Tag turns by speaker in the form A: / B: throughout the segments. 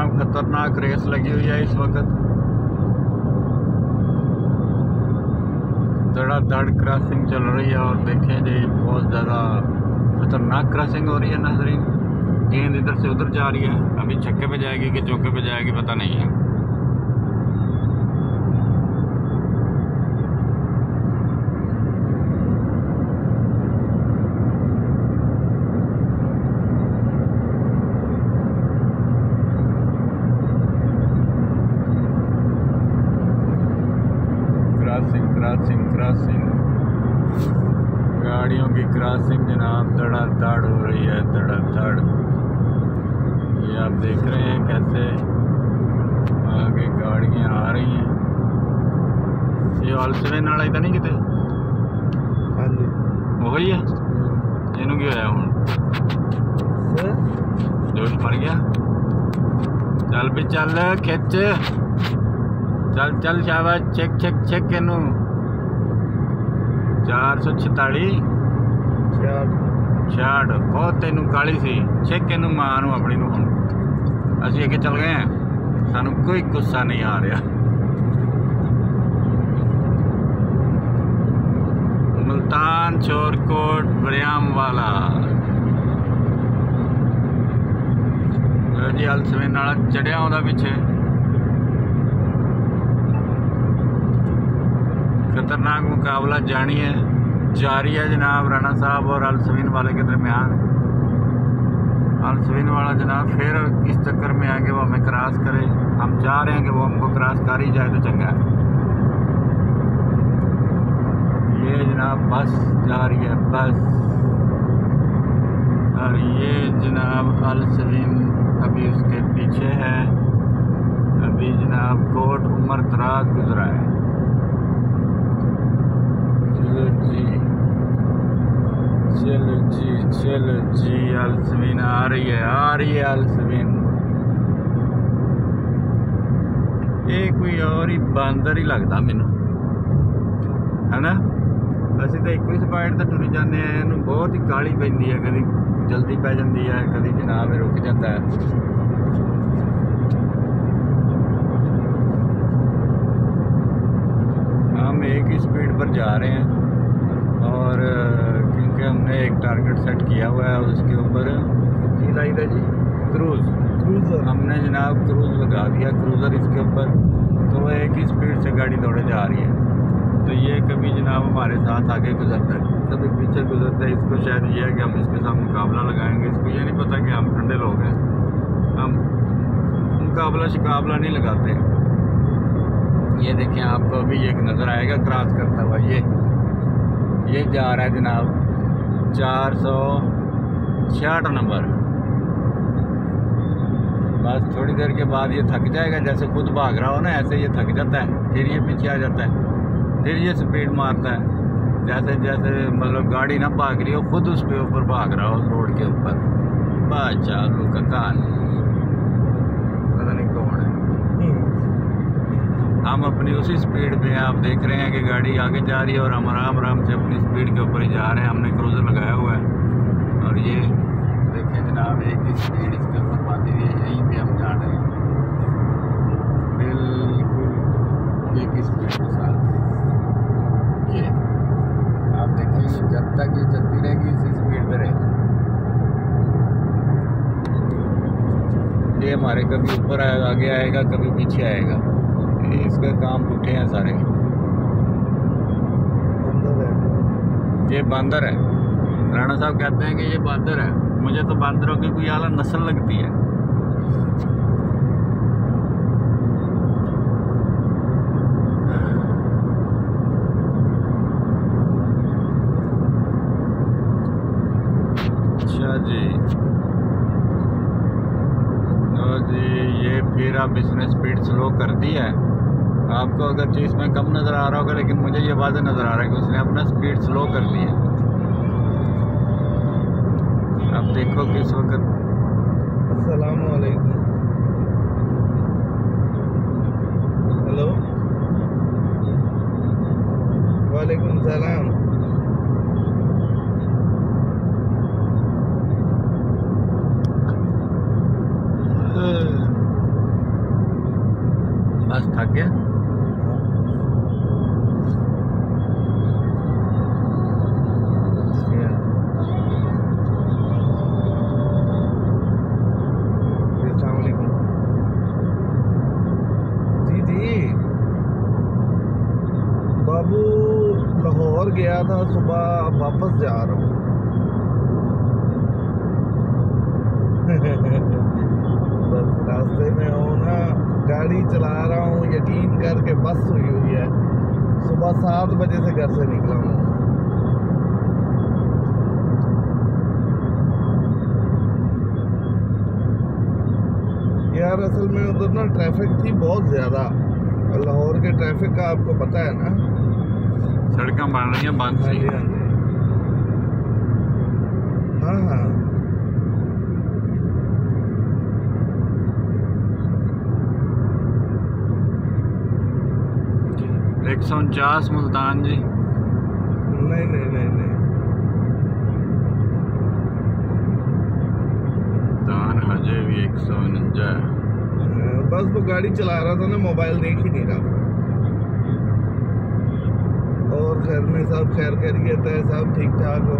A: जनाब खतरनाक रेस लगी हुई है इस वक्त। धड़ाधड़ क्रॉसिंग चल रही है और देखें जी बहुत ज़्यादा खतरनाक क्रॉसिंग हो रही है नाज़रीन। गेंद इधर से उधर जा रही है, अभी छक्के पे जाएगी कि चौके पे जाएगी पता नहीं है। क्रॉसिंग गाड़ियों की क्रॉसिंग जनाब धड़ाधड़ हो रही है, धड़ाधड़। ये आप देख रहे हैं कैसे आगे गाड़ियां आ रही हैं। ये आलसवेन वाला इतना नहीं किते वही है इनू की होया हुण जोश मर गया। चल भी चल खिच चल चल शाबाश चेक चेक चेक इनू 446 66 बहुत तेनू काली सी चेक इनू मां नू अपनी नू। हुण असीं अगे चल गए हैं, सानू कोई गुस्सा नहीं आ रहा। मुल्तान चोरकोट बरियाम वाला जी अलसवेन वाला चढ़िया आउंदा पिछे। खतरनाक मुकाबला जारी है जनाब राणा साहब और अलसवेन वाले के दरमियान। अलसवेन वाला जनाब फिर इस चक्कर में आके वो हमें क्रॉस करे, हम चाह रहे हैं कि वो हमको क्रॉस कर ही जाए तो चंगा है। ये जनाब बस जा रही है बस, और ये जनाब अलसवेन अभी उसके पीछे है। अभी जनाब कोट उमर दराज गुजरा है। चलो जी अलसवेन आ रही है अलसवेन। ये कोई और ही बांदर ही लगता मैनू, है ना। असं तो एक ही स्पीड तो टुरी जाने, इनू बहुत ही काली पैंदी है, कभी जल्दी पै जाती है, कभी जनाब रुक जाता है। हम एक ही स्पीड पर जा रहे हैं और क्योंकि हमने एक टारगेट सेट किया हुआ है उसके ऊपर जी क्रूज़र हमने जनाब क्रूज़ लगा दिया, क्रूज़र इसके ऊपर, तो वो एक ही स्पीड से गाड़ी दौड़े जा रही है। तो ये कभी जनाब हमारे साथ आगे गुजरता है, कभी पीछे गुजरता है। इसको शायद ये है कि हम इसके साथ मुकाबला लगाएंगे। इसको ये नहीं पता कि हम ठंडे लोग हैं, हम मुकाबला शिकाबला नहीं लगाते। ये देखें आपको अभी एक नज़र आएगा क्रॉस करता हुआ, ये जा रहा है जनाब 466 नंबर। बस थोड़ी देर के बाद ये थक जाएगा, जैसे खुद भाग रहा हो ना ऐसे ये थक जाता है, फिर ये पीछे आ जाता है, फिर ये स्पीड मारता है। जैसे जैसे मतलब गाड़ी ना भाग रही हो, खुद उसके ऊपर भाग रहा हो रोड के ऊपर। बस चालू का कान पता नहीं कौन है। हम अपनी उसी स्पीड पे हैं, आप देख रहे हैं कि गाड़ी आगे जा रही है और हम आराम आराम से अपनी स्पीड के ऊपर ही जा रहे हैं। हमने क्रूज़र लगाया हुआ है और ये देखें जनाब एक ही स्पीड इसके ऊपर पाती हुई है, यहीं पे हम जा रहे हैं बिल्कुल एक ही स्पीड के साथ। ये आप देखें जब तक ये चलती रहेगी इसी स्पीड पर रहेगी। ये हमारे कभी ऊपर आएगा, आगे आएगा, कभी पीछे आएगा। इसका काम पुट्ठे हैं सारे। ये बंदर है, राणा साहब कहते हैं कि ये बंदर है। मुझे तो बंदरों की कोई आला नस्ल लगती है। अच्छा जी, ये फिर आप इसने स्पीड स्लो कर दी है। आपको अगर चीज़ में कम नज़र आ रहा होगा, लेकिन मुझे ये वाज़ेह नज़र आ रहा है कि उसने अपना स्पीड स्लो कर दी है। आप देखो कि इस वक्त
B: अस्सलामु अलैकुम, हेलो, वालेकुम सलाम।
A: थक गया?
B: बाबू लाहौर गया था सुबह, अब वापस जा रहा हूँ। बस रास्ते में हूँ ना, गाड़ी चला रहा हूँ, यकीन करके बस हुई है। सुबह 7 बजे से घर से निकला हूँ। यार असल में उधर ना ट्रैफिक थी बहुत ज़्यादा। लाहौर के ट्रैफिक का आपको पता है ना,
A: सड़कें बन रही हैं बंद सी।
B: हाँ हाँ
A: 149 मुल्तान जी।
B: नहीं नहीं नहीं नहीं
A: मुल्तान हजे भी 149 है।
B: बस वो गाड़ी चला रहा था ना, मोबाइल देख ही नहीं रहा था। और घर में सब खैर खैरियत है, सब ठीक ठाक हो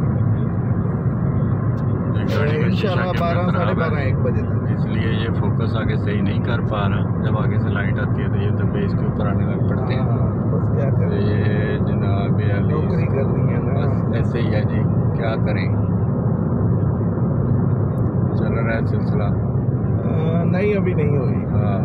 B: इंशाल्लाह। 12 साढ़े 12 1 बजे तक।
A: इसलिए ये फोकस आगे सही नहीं कर पा रहा। जब आगे से लाइट आती है तो ये तो बेस के ऊपर आने लग पड़ते हैं।
B: बस क्या करें,
A: ये जनाब
B: नौकरी करनी है ना,
A: बस ऐसे ही है जी, क्या करें। चल रहा है सिलसिला?
B: नहीं अभी नहीं हुई।
A: हाँ